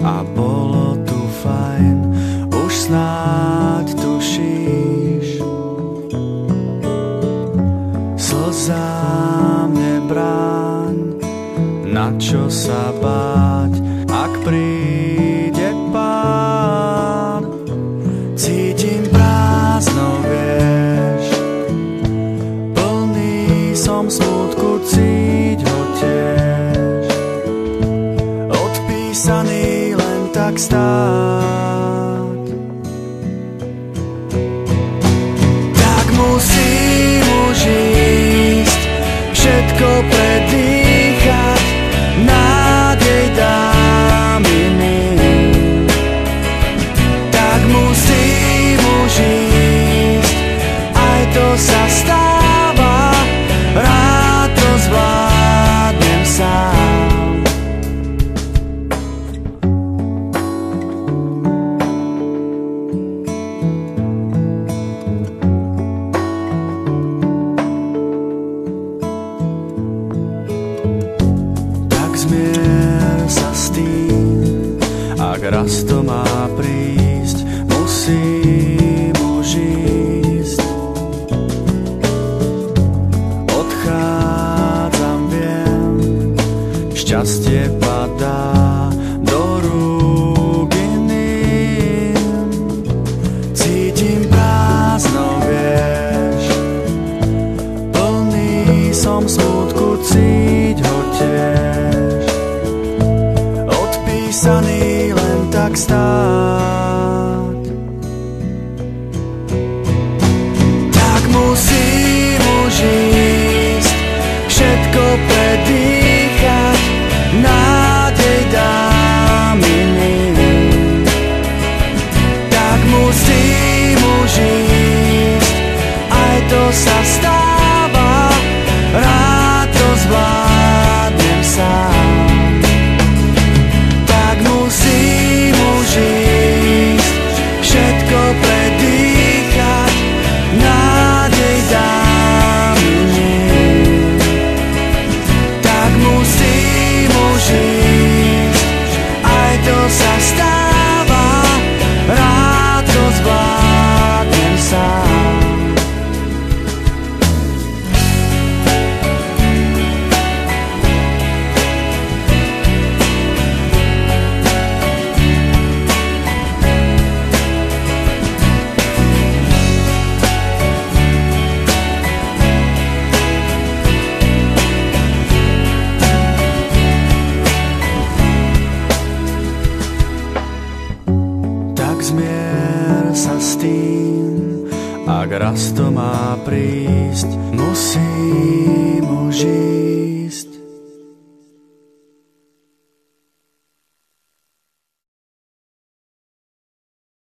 a bolo tu fajn, už snáď tušíš. Slzám nebráň, na čo sa báť, ak príde Pán. Cítim prázdno, vieš, plný som smútku, cíť ho tiež, odpísaný len tak stáť. Tak musím už ísť, všetko predýchať, nádej dám iným. Tak musím už ísť, aj to sa stáva, rád to zvládnem sám. Tak zmier sa s tým, ak raz to má prísť, musím už ísť. Odchádzam, viem, šťastie padá do rúk iným. Cítim prázdno, vieš, plný som smútku, cíť ho tiež, odpísaný len tak stáť. Tak musím už ísť, všetko predýchať, nádej dám iným. Tak musím už ísť, aj to sa stáva, rád to zvládnem sám. Tak musím už ísť, všetko predýchať, nádej dám iným. Tak musím už ísť, aj to sa stáva, rád to zvládnem sám. Tak zmier sa s tým, ak raz to má prísť, musím